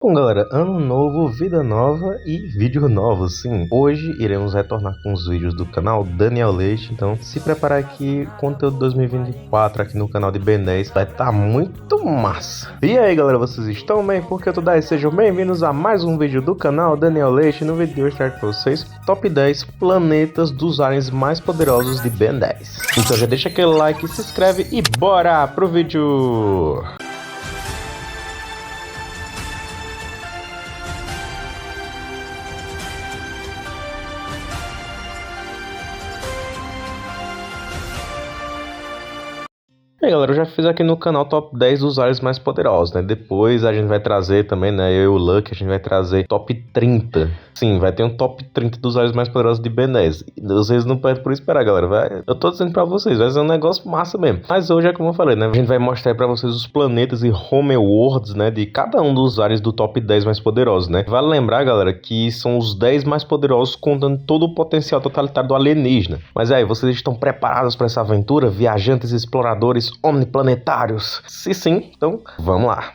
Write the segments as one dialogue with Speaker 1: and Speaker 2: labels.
Speaker 1: Bom, galera, ano novo, vida nova e vídeo novo, sim. Hoje iremos retornar com os vídeos do canal Daniel Leite, então se preparar aqui, conteúdo 2024 aqui no canal de Ben 10 vai estar muito massa. E aí, galera, vocês estão bem? Porque eu tô daí, sejam bem-vindos a mais um vídeo do canal Daniel Leite. No vídeo de hoje trago pra vocês top 10 planetas dos aliens mais poderosos de Ben 10. Então já deixa aquele like, se inscreve e bora pro vídeo! E aí, galera, eu já fiz aqui no canal top 10 dos aliens mais poderosos, né? Depois a gente vai trazer também, né? Eu e o Lucky, a gente vai trazer top 30. Sim, vai ter um top 30 dos aliens mais poderosos de Ben 10. Vocês não perdem por esperar, galera. Eu tô dizendo pra vocês, vai ser um negócio massa mesmo. Mas hoje é como eu falei, né? A gente vai mostrar pra vocês os planetas e homeworlds, né? De cada um dos aliens do top 10 mais poderosos, né? Vale lembrar, galera, que são os 10 mais poderosos contando todo o potencial totalitário do alienígena. Mas aí, vocês estão preparados pra essa aventura? Viajantes exploradores omniplanetários? Se sim, então vamos lá.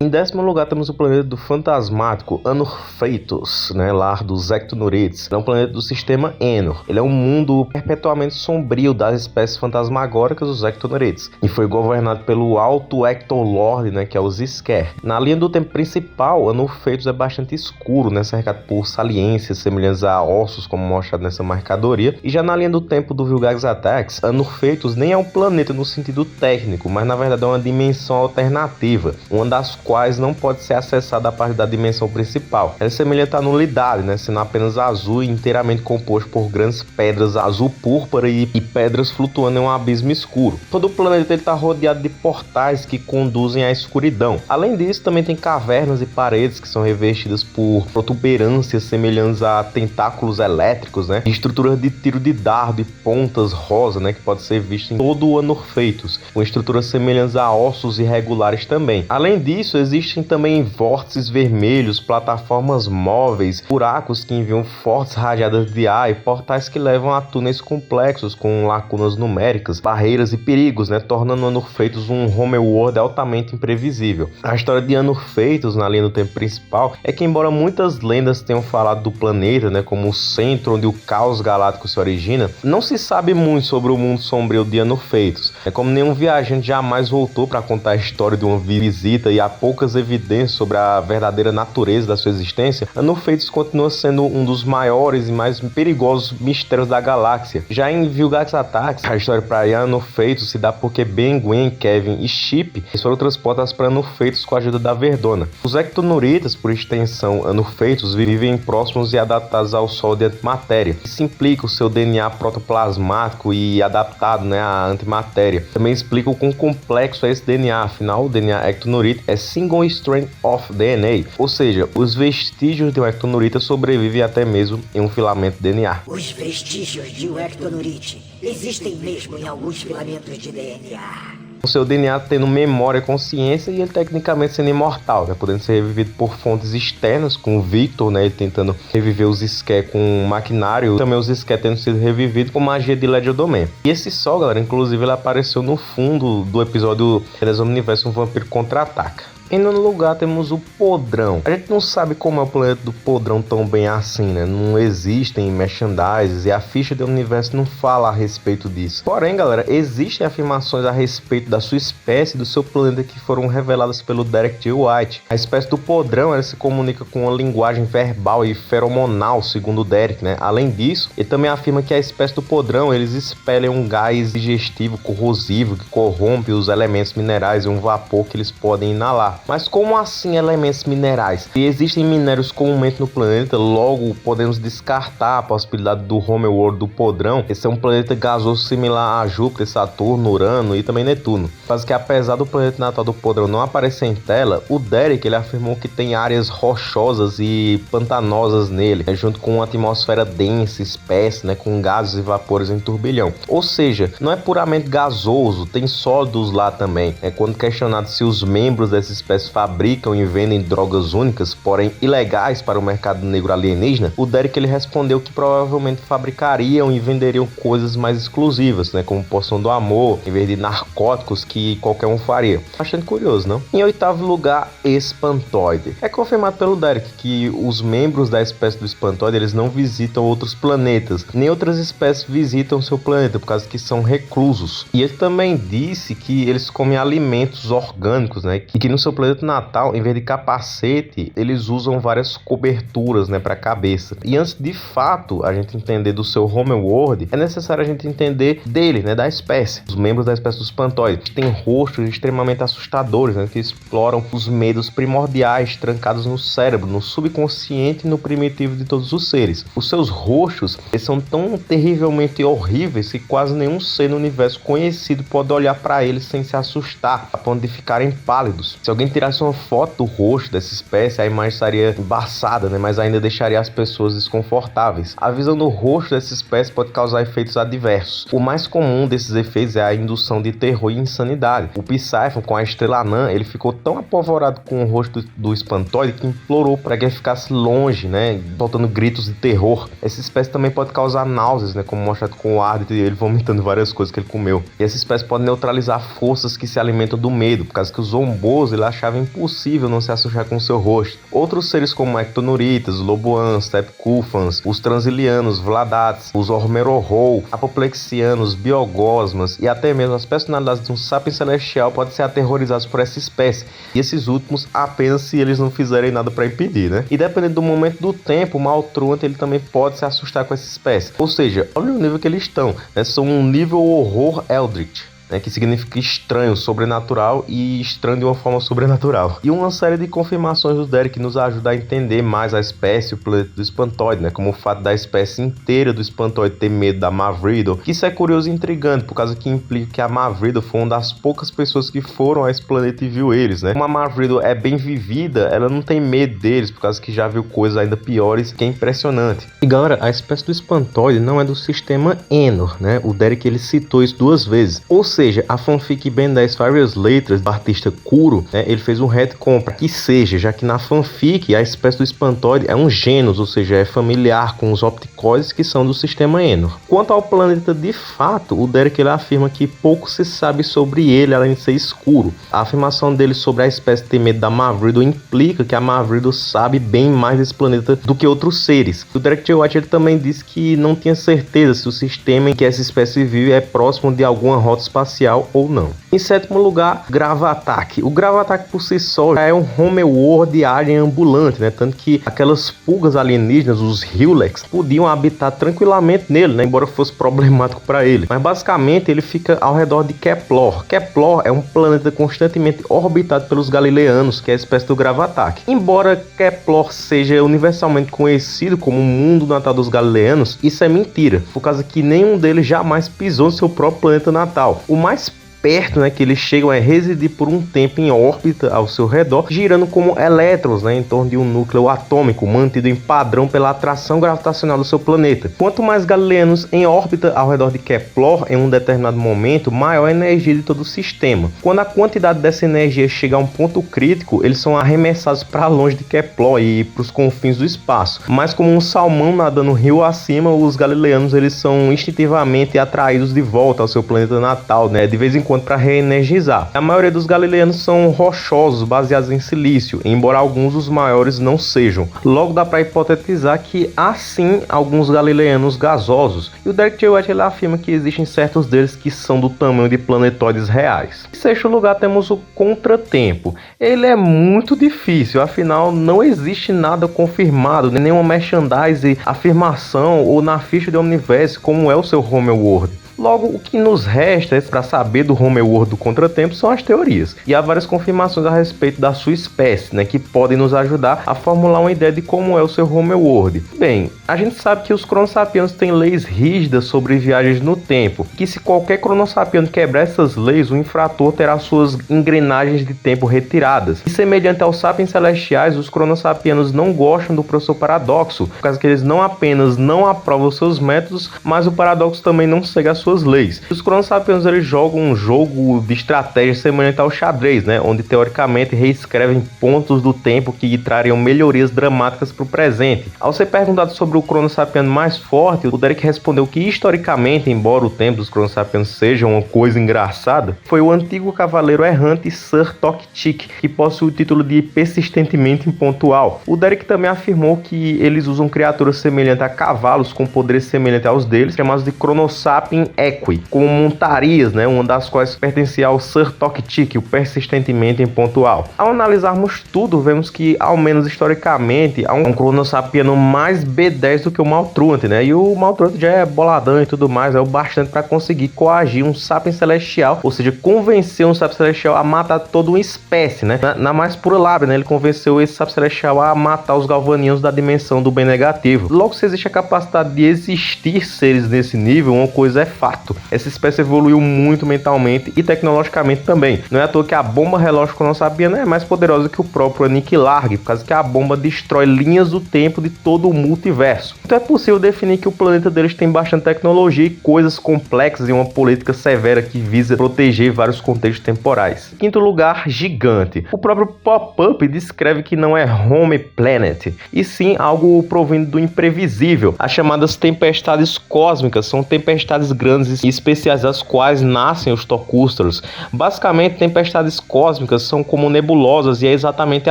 Speaker 1: Em 10º lugar temos o planeta do fantasmático Anor-Feitos, né, lar dos Ectonurites. É um planeta do sistema Enor. Ele é um mundo perpetuamente sombrio das espécies fantasmagóricas dos Ectonurites e foi governado pelo Alto Ectolord, né, que é os Sker. Na linha do tempo principal, Anor-Feitos é bastante escuro, né, cercado por saliências semelhantes a ossos, como mostrado nessa marcadoria. E já na linha do tempo do Vilgaxatax, Anor-Feitos nem é um planeta no sentido técnico, mas na verdade é uma dimensão alternativa, uma das quais não pode ser acessada a partir da dimensão principal. Ela é semelhante à nulidade, né, sendo apenas azul e inteiramente composto por grandes pedras azul púrpura e pedras flutuando em um abismo escuro. Todo o planeta está rodeado de portais que conduzem à escuridão. Além disso, também tem cavernas e paredes que são revestidas por protuberâncias semelhantes a tentáculos elétricos, né, e estruturas de tiro de dardo e pontas rosa, né, que pode ser visto em todo o Anor-Feitos, com estruturas semelhantes a ossos irregulares também. Além disso, existem também vórtices vermelhos, plataformas móveis, buracos que enviam fortes rajadas de ar e portais que levam a túneis complexos com lacunas numéricas, barreiras e perigos, né, tornando Anor-Feitos um homeworld altamente imprevisível. A história de Anor-Feitos na linha do tempo principal é que, embora muitas lendas tenham falado do planeta, né, como o centro onde o caos galáctico se origina, não se sabe muito sobre o mundo sombrio de Anor-Feitos. É como nenhum viajante jamais voltou para contar a história de uma visita e há poucas evidências sobre a verdadeira natureza da sua existência, Anor-Feitos continua sendo um dos maiores e mais perigosos mistérios da galáxia. Já em Vilgaxatax, a história para Anor-Feitos se dá porque Ben, Gwen, Kevin e Chip foram transportados para Anor-Feitos com a ajuda da Verdona. Os Ectonuritas, por extensão Anor-Feitos, vivem próximos e adaptados ao Sol de antimatéria. Isso implica o seu DNA protoplasmático e adaptado, né, à antimatéria. Também explica o quão complexo é esse DNA, afinal o DNA Ectonurita é single strand of DNA, ou seja, os vestígios de um Ectonurita sobrevivem até mesmo em um filamento de DNA.
Speaker 2: Os vestígios de um Ectonurite existem mesmo em alguns filamentos de DNA.
Speaker 1: O seu DNA tendo memória e consciência e ele tecnicamente sendo imortal, né, podendo ser revivido por fontes externas, com o Victor, né, ele tentando reviver os Sker com maquinário, também os Sker tendo sido revividos com magia de Legiodomain. E esse Sol, galera, inclusive ele apareceu no fundo do episódio Eles Omniverso, um vampiro contra-ataca. Em nono lugar temos o Podrão. A gente não sabe como é o planeta do Podrão tão bem assim, né? Não existem merchandises e a ficha do universo não fala a respeito disso. Porém, galera, existem afirmações a respeito da sua espécie e do seu planeta que foram reveladas pelo Derek G. White. A espécie do Podrão, ela se comunica com uma linguagem verbal e feromonal, segundo o Derek, né? Além disso, ele também afirma que a espécie do Podrão, eles espelham um gás digestivo corrosivo que corrompe os elementos minerais e um vapor que eles podem inalar. Mas como assim elementos minerais? Se existem minérios comumente no planeta, logo podemos descartar a possibilidade do homeworld do Podrão. Esse é um planeta gasoso similar a Júpiter, Saturno, Urano e também Netuno. Mas que apesar do planeta natal do Podrão não aparecer em tela, o Derek ele afirmou que tem áreas rochosas e pantanosas nele, né, junto com uma atmosfera densa, espessa, né, com gases e vapores em turbilhão. Ou seja, não é puramente gasoso, tem sólidos lá também. Quando questionado se os membros dessa espécies fabricam e vendem drogas únicas, porém ilegais para o mercado negro alienígena, o Derek ele respondeu que provavelmente fabricariam e venderiam coisas mais exclusivas, né, como poção do amor, em vez de narcóticos que qualquer um faria. Bastante curioso, não? Em oitavo lugar, espantoide. É confirmado pelo Derek que os membros da espécie do espantoide eles não visitam outros planetas, nem outras espécies visitam seu planeta, por causa que são reclusos. E ele também disse que eles comem alimentos orgânicos, né, e que no seu planeta natal, em vez de capacete, eles usam várias coberturas, né, para a cabeça. E antes de fato a gente entender do seu homeworld, é necessário a gente entender dele, né, da espécie. Os membros da espécie dos espantoides têm rostos extremamente assustadores, né, que exploram os medos primordiais trancados no cérebro, no subconsciente e no primitivo de todos os seres. Os seus rostos eles são tão terrivelmente horríveis que quase nenhum ser no universo conhecido pode olhar para eles sem se assustar, a ponto de ficarem pálidos. Se alguém tirasse uma foto do rosto dessa espécie, a imagem estaria embaçada, né, mas ainda deixaria as pessoas desconfortáveis. A visão do rosto dessa espécie pode causar efeitos adversos. O mais comum desses efeitos é a indução de terror e insanidade. O Psyphon, com a estrela anã, ele ficou tão apavorado com o rosto do espantoide que implorou para que ele ficasse longe, né, soltando gritos de terror. Essa espécie também pode causar náuseas, né, como mostrado com o Ardit, ele vomitando várias coisas que ele comeu. E essa espécie pode neutralizar forças que se alimentam do medo, por causa que os zombos ele achava impossível não se assustar com seu rosto. Outros seres como ectonuritas, loboans, tepcufans, os transilianos, vladats, os ormerorou, apoplexianos, biogosmas e até mesmo as personalidades de um sapiens celestial podem ser aterrorizados por essa espécie, e esses últimos apenas se eles não fizerem nada para impedir, né? E dependendo do momento do tempo, o Maltruant ele também pode se assustar com essa espécie. Ou seja, olha o nível que eles estão, né? São um nível horror Eldritch, né, que significa estranho, sobrenatural e estranho de uma forma sobrenatural. E uma série de confirmações do Derek nos ajuda a entender mais a espécie e o planeta do espantoide, né, como o fato da espécie inteira do espantoide ter medo da Mavriddle, que isso é curioso e intrigante, por causa que implica que a Mavriddle foi uma das poucas pessoas que foram a esse planeta e viu eles, né. Como a Mavriddle é bem vivida, ela não tem medo deles, por causa que já viu coisas ainda piores, que é impressionante. E galera, a espécie do espantoide não é do sistema Enor, né, o Derek ele citou isso 2 vezes, ou seja, a fanfic Ben 10 Fires Later do artista Kuro, né, ele fez um retcon para que seja, já que na fanfic a espécie do espantoide é um genus, ou seja, é familiar com os opticoides que são do sistema Enor. Quanto ao planeta de fato, o Derek ele afirma que pouco se sabe sobre ele além de ser escuro. A afirmação dele sobre a espécie ter medo da Mavriddle implica que a Mavriddle sabe bem mais desse planeta do que outros seres. O Derek J. White ele também disse que não tinha certeza se o sistema em que essa espécie vive é próximo de alguma rota espacial ou não. Em sétimo lugar, Gravatak. O Gravatak por si só já é um homeworld alien ambulante, né? Tanto que aquelas pulgas alienígenas, os Hewlex, podiam habitar tranquilamente nele, né? Embora fosse problemático para ele. Mas basicamente ele fica ao redor de Kepler. Kepler é um planeta constantemente orbitado pelos Galileanos, que é a espécie do Gravatak. Embora Kepler seja universalmente conhecido como o mundo natal dos Galileanos, isso é mentira, por causa que nenhum deles jamais pisou no seu próprio planeta natal. O mais perto, né, que eles chegam é residir por um tempo em órbita ao seu redor, girando como elétrons, né, em torno de um núcleo atômico mantido em padrão pela atração gravitacional do seu planeta. Quanto mais galileanos em órbita ao redor de Kepler em um determinado momento, maior a energia de todo o sistema. Quando a quantidade dessa energia chega a um ponto crítico, eles são arremessados para longe de Kepler e para os confins do espaço. Mas como um salmão nadando rio acima, os galileanos eles são instintivamente atraídos de volta ao seu planeta natal, né, de vez em quando para reenergizar. A maioria dos galileanos são rochosos, baseados em silício, embora alguns dos maiores não sejam. Logo dá para hipotetizar que há sim alguns galileanos gasosos, e o Derek J. White ele afirma que existem certos deles que são do tamanho de planetóides reais. Em sexto lugar temos o Contratempo. Ele é muito difícil, afinal não existe nada confirmado, nenhuma merchandise, afirmação ou na ficha de Omniverse como é o seu homeworld. Logo, o que nos resta para saber do homeworld do Contratempo são as teorias, e há várias confirmações a respeito da sua espécie, né, que podem nos ajudar a formular uma ideia de como é o seu homeworld. Bem, a gente sabe que os cronossapianos têm leis rígidas sobre viagens no tempo, que se qualquer cronossapiano quebrar essas leis, o infrator terá suas engrenagens de tempo retiradas. E semelhante aos sapiens celestiais, os cronossapianos não gostam do professor Paradoxo, por causa que eles não apenas não aprovam seus métodos, mas o Paradoxo também não segue a suas leis. Os Cronosapiens eles jogam um jogo de estratégia semelhante ao xadrez, né, onde teoricamente reescrevem pontos do tempo que trariam melhorias dramáticas para o presente. Ao ser perguntado sobre o Cronosapien mais forte, o Derek respondeu que historicamente, embora o tempo dos Cronosapiens seja uma coisa engraçada, foi o antigo cavaleiro errante Sir Tock-Chick, que possui o título de persistentemente impontual. O Derek também afirmou que eles usam criaturas semelhantes a cavalos com poderes semelhantes aos deles, chamados de Cronosapien Equi, como montarias, né, uma das quais pertencia ao Sir Tock-Chick, o persistentemente impontual. Ao analisarmos tudo, vemos que, ao menos historicamente, há um Cronosapiano mais B10 do que o Maltruant, né, e o Maltruant já é boladão e tudo mais, é o bastante para conseguir coagir um Sapiens Celestial, ou seja, convencer um Sapiens Celestial a matar toda uma espécie, né, na mais pura lábia, né, ele convenceu esse Sapiens Celestial a matar os galvanianos da dimensão do bem negativo. Logo, se existe a capacidade de existir seres nesse nível, uma coisa é fato: essa espécie evoluiu muito mentalmente e tecnologicamente também. Não é à toa que a bomba relógio Cronosapiana é mais poderosa que o próprio Aniquilarg, por causa que a bomba destrói linhas do tempo de todo o multiverso. Então é possível definir que o planeta deles tem bastante tecnologia e coisas complexas e uma política severa que visa proteger vários contextos temporais. Em quinto lugar, gigante. O próprio Pop-Up descreve que não é home planet, e sim algo provindo do imprevisível. As chamadas tempestades cósmicas são tempestades grandes e especiais das quais nascem os Tocusters. Basicamente, tempestades cósmicas são como nebulosas e é exatamente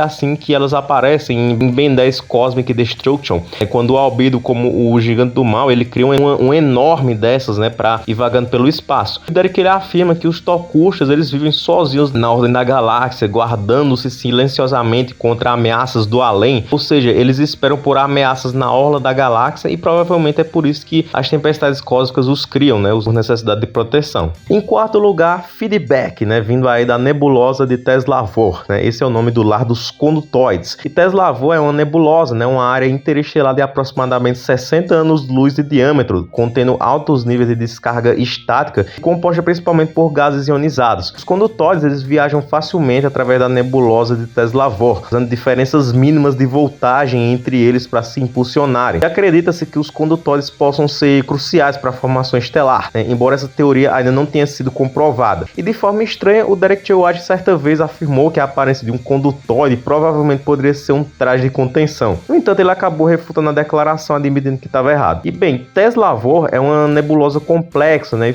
Speaker 1: assim que elas aparecem em Ben 10 Cosmic Destruction. É quando o Albedo, como o gigante do mal, ele cria um enorme dessas, né, para ir vagando pelo espaço. O Derek ele afirma que os Tocusters eles vivem sozinhos na ordem da galáxia, guardando-se silenciosamente contra ameaças do além, ou seja, eles esperam por ameaças na orla da galáxia e provavelmente é por isso que as tempestades cósmicas os criam, né, por necessidade de proteção. Em quarto lugar, Feedback, né, vindo aí da nebulosa de Teslavor, né, esse é o nome do lar dos condutoides. E Teslavor é uma nebulosa, né, uma área interestelar de aproximadamente 60 anos-luz de diâmetro, contendo altos níveis de descarga estática e composta principalmente por gases ionizados. Os condutoides eles viajam facilmente através da nebulosa de Teslavor, usando diferenças mínimas de voltagem entre eles para se impulsionarem. E acredita-se que os condutoides possam ser cruciais para a formação estelar, né, embora essa teoria ainda não tenha sido comprovada. E de forma estranha, o Derek J. White certa vez afirmou que a aparência de um condutoide provavelmente poderia ser um traje de contenção. No entanto, ele acabou refutando a declaração, admitindo que estava errado. E bem, Teslavor é uma nebulosa complexa, né, e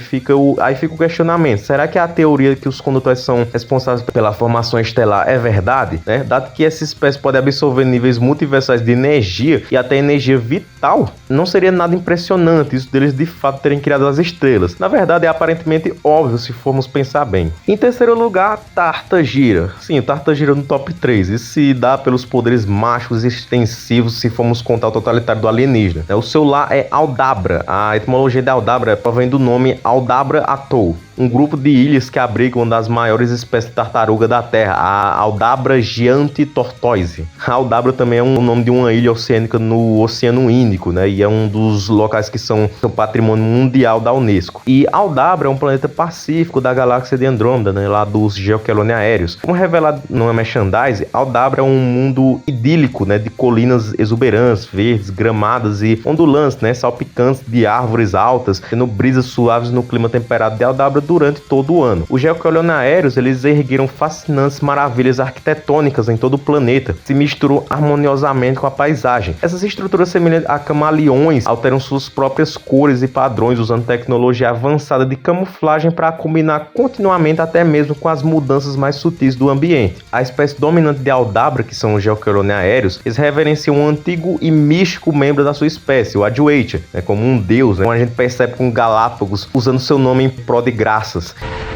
Speaker 1: aí fica o questionamento: será que a teoria que os condutoides são responsáveis pela formação estelar é verdade, né? Dado que essa espécie pode absorver níveis multiversais de energia e até energia vital, não seria nada impressionante isso deles de fato terem criado as estrelas. Na verdade, é aparentemente óbvio se formos pensar bem. Em terceiro lugar, Tartagira. Sim, o Tartagira no top 3. Isso se dá pelos poderes mágicos extensivos se formos contar o totalitário do alienígena. O seu lar é Aldabra. A etimologia de Aldabra provém do nome Aldabra Atoll, um grupo de ilhas que abrigam uma das maiores espécies de tartaruga da Terra, a Aldabra Giante Tortoise. A Aldabra também é o nome de uma ilha oceânica no Oceano Índico, né? E é um dos locais que são patrimônio mundial da Unesco. E Aldabra é um planeta pacífico da galáxia de Andrômeda, né? Lá dos Geoquelone aéreos. Como revelado no merchandise, Aldabra é um mundo idílico, né? De colinas exuberantes, verdes, gramadas e ondulantes, né? Salpicantes de árvores altas, tendo brisas suaves no clima temperado de Aldabra durante todo o ano. Os Geoquelone aéreos eles ergueram fascinantes maravilhas arquitetônicas em todo o planeta, se misturam harmoniosamente com a paisagem. Essas estruturas semelhantes a camaleões alteram suas próprias cores e padrões usando tecnologia avançada de camuflagem para combinar continuamente até mesmo com as mudanças mais sutis do ambiente. A espécie dominante de Aldabra, que são os Geoquelone aéreos, eles reverenciam um antigo e místico membro da sua espécie, o Adwaita, né, como um deus, né, como a gente percebe com Galápagos usando seu nome em prol de graças.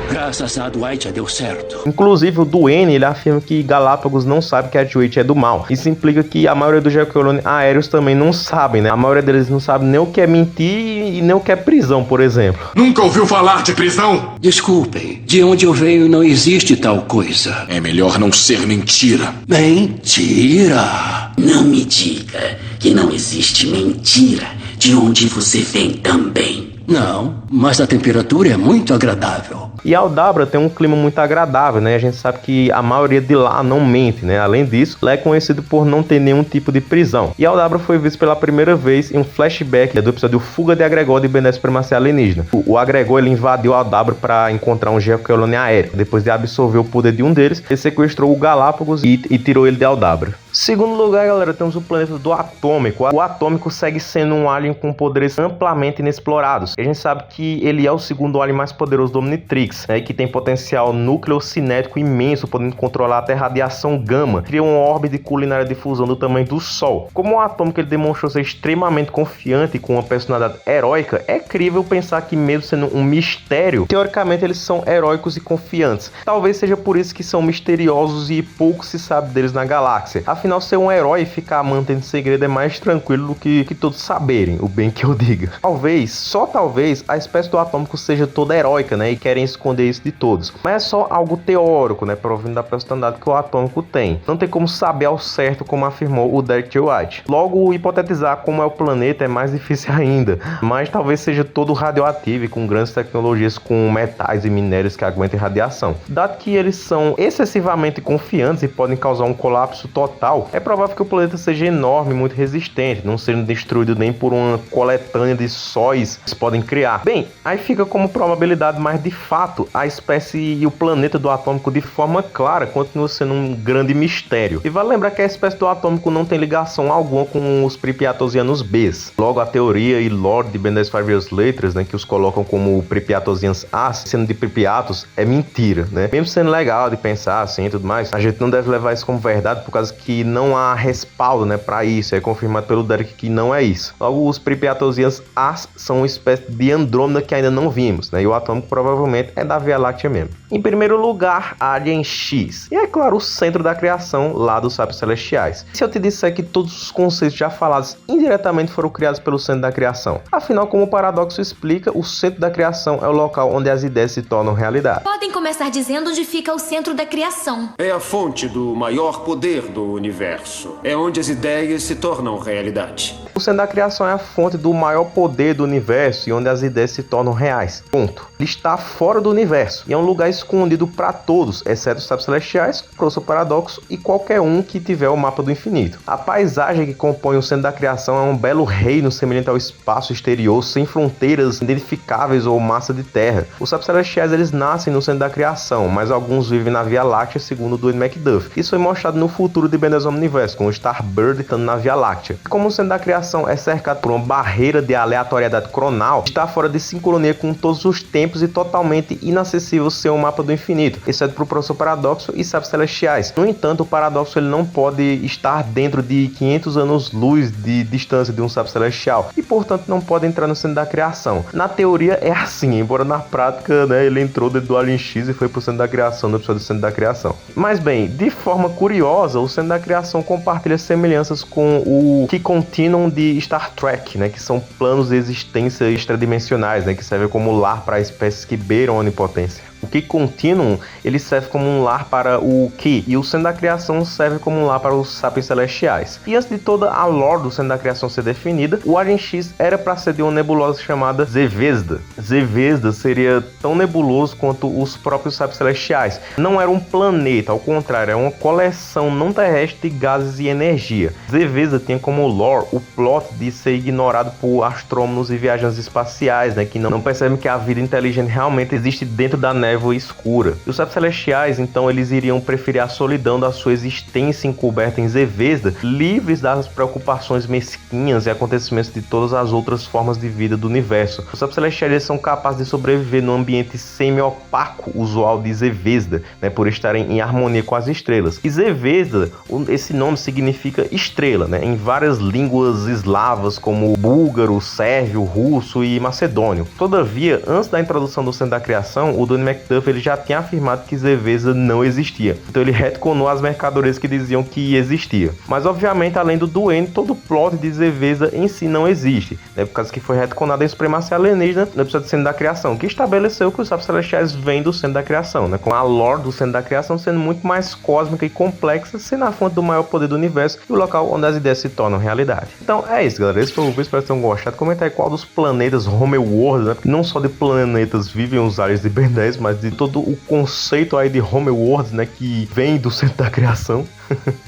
Speaker 3: Graças a Adwaita deu certo.
Speaker 1: Inclusive o Duane ele afirma que Galápagos não sabe que Adwaita é do mal. Isso implica que a maioria dos Geoquelone aéreos também não sabem, né? A maioria deles não sabe nem o que é mentir e nem o que é prisão, por exemplo.
Speaker 4: Nunca ouviu falar de prisão?
Speaker 3: Desculpem, de onde eu venho não existe tal coisa.
Speaker 4: É melhor não ser mentira.
Speaker 3: Mentira!
Speaker 5: Não me diga que não existe mentira de onde você vem também.
Speaker 3: Não, mas a temperatura é muito agradável.
Speaker 1: E Aldabra tem um clima muito agradável, né? A gente sabe que a maioria de lá não mente, né? Além disso, lá é conhecido por não ter nenhum tipo de prisão. E Aldabra foi visto pela primeira vez em um flashback do episódio Fuga de Agregor de Ben 10 Supremacia Alienígena. O Agregor, ele invadiu Aldabra para encontrar um geocolônia aéreo. Depois de absorver o poder de um deles, ele sequestrou o Galápagos e tirou ele de Aldabra. Segundo lugar, galera, temos o planeta do Atômico. O Atômico segue sendo um alien com poderes amplamente inexplorados. A gente sabe que ele é o segundo alien mais poderoso do Omnitrix, né, que tem potencial nucleocinético imenso, podendo controlar até radiação gama. Cria uma órbita culinária de fusão do tamanho do Sol. Como o Atômico ele demonstrou ser extremamente confiante e com uma personalidade heróica, é crível pensar que mesmo sendo um mistério, teoricamente eles são heróicos e confiantes. Talvez seja por isso que são misteriosos e pouco se sabe deles na galáxia. Afinal, ser um herói e ficar mantendo segredo é mais tranquilo do que todos saberem, o bem que eu diga. Talvez, só talvez, a espécie do Atômico seja toda heróica, né, e querem esconder isso de todos. Mas é só algo teórico, né, provindo da personalidade que o Atômico tem. Não tem como saber ao certo, como afirmou o Derek J. White. Logo, hipotetizar como é o planeta é mais difícil ainda, mas talvez seja todo radioativo e com grandes tecnologias com metais e minérios que aguentem radiação. Dado que eles são excessivamente confiantes e podem causar um colapso total, é provável que o planeta seja enorme e muito resistente, não sendo destruído nem por uma coletânea de sóis que eles podem criar. Bem, aí fica como probabilidade, mas de fato a espécie e o planeta do Atômico de forma clara continua sendo um grande mistério. E vale lembrar que a espécie do Atômico não tem ligação alguma com os Pripyatosianos Bs. Logo, a teoria e lore de Ben 10 Five Years Later, né, que os colocam como Pripyatosians As, sendo de Pripyatos, é mentira, né? Mesmo sendo legal de pensar assim e tudo mais, a gente não deve levar isso como verdade por causa que não há respaldo, né, para isso. É confirmado pelo Derek que não é isso. Logo, os Pripyatosians As são uma espécie de Andrômeda que ainda não vimos, né? E o Atômico provavelmente é da Via Láctea mesmo. Em primeiro lugar, Alien X. E é claro, o centro da criação lá dos Sábios Celestiais. Se eu te disser que todos os conceitos já falados indiretamente foram criados pelo centro da criação. Afinal, como o paradoxo explica, o centro da criação é o local onde as ideias se tornam realidade.
Speaker 6: Podem começar dizendo onde fica o centro da criação.
Speaker 7: É a fonte do maior poder do universo. É onde as ideias se tornam realidade.
Speaker 1: O centro da criação é a fonte do maior poder do universo e onde as ideias se tornam reais. Ponto. Ele está fora do universo e é um lugar escondido para todos, exceto os Sábios Celestiais, o paradoxo e qualquer um que tiver o mapa do infinito. A paisagem que compõe o centro da criação é um belo reino semelhante ao espaço exterior, sem fronteiras identificáveis ou massa de terra. Os Sábios Celestiais eles nascem no centro da criação, mas alguns vivem na Via Láctea, segundo o Dwayne McDuff. Isso foi mostrado no futuro de Ben 10 Omniverse, com o Starbird estando na Via Láctea. Como o centro da criação é cercado por uma barreira de aleatoriedade cronal, está fora de sincronia com todos os tempos e totalmente inacessível ser o mapa do infinito, exceto para o professor Paradoxo e Sábios Celestiais. No entanto, o Paradoxo ele não pode estar dentro de 500 anos-luz de distância de um Sábio Celestial e, portanto, não pode entrar no centro da criação. Na teoria é assim, embora na prática, né, ele entrou dentro do Alien X e foi para o centro da criação no episódio do centro da criação. Mas bem, de forma curiosa, o centro da criação compartilha semelhanças com o Key Continuum de Star Trek, né, que são planos de existência extradimensionais, né, que servem como lar para espécies que beiram a onipotência. O Key Continuum, ele serve como um lar para o Key, e o Centro da Criação serve como um lar para os Sapiens Celestiais. E antes de toda a lore do Centro da Criação ser definida, o Alien X era para ser de uma nebulosa chamada Zvezda. Zvezda seria tão nebuloso quanto os próprios Sapiens Celestiais. Não era um planeta, ao contrário, era uma coleção não terrestre de gases e energia. Zvezda tinha como lore o plot de ser ignorado por astrônomos e viajantes espaciais, né, que não percebem que a vida inteligente realmente existe dentro da névoa escura. E os Sábios Celestiais, então, eles iriam preferir a solidão da sua existência encoberta em Zvezda, livres das preocupações mesquinhas e acontecimentos de todas as outras formas de vida do universo. Os Sábios Celestiais são capazes de sobreviver no ambiente semi-opaco usual de Zvezda, né, por estarem em harmonia com as estrelas. E Zvezda, esse nome significa estrela, né, em várias línguas eslavas como búlgaro, sérvio, russo e macedônio. Todavia, antes da introdução do Centro da Criação, o Dwayne McDuff ele já tinha afirmado que Zvezda não existia. Então ele retconou as mercadorias que diziam que existia. Mas obviamente, além do Dwayne, todo o plot de Zvezda em si não existe, né, por causa que foi retconado em Supremacia Alienígena no episódio do Centro da Criação, que estabeleceu que os Sábios Celestiais vêm do Centro da Criação, né, com a lore do Centro da Criação sendo muito mais cósmica e complexa, sendo a fonte do maior poder do universo e o local onde as ideias se tornam realidade. Então é isso, galera. Esse foi o vídeo, espero que tenham gostado. Comenta aí qual dos planetas Homeworld, né, não só de planetas vivem os aliens de Ben 10, mas mas de todo o conceito aí de Homeworld, né, que vem do centro da criação.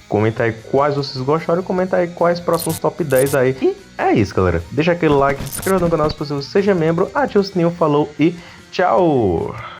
Speaker 1: Comenta aí quais vocês gostaram, comenta aí quais próximos top 10 aí. E é isso, galera. Deixa aquele like, se inscreva no canal se possível, seja membro, ative o sininho, falou e tchau!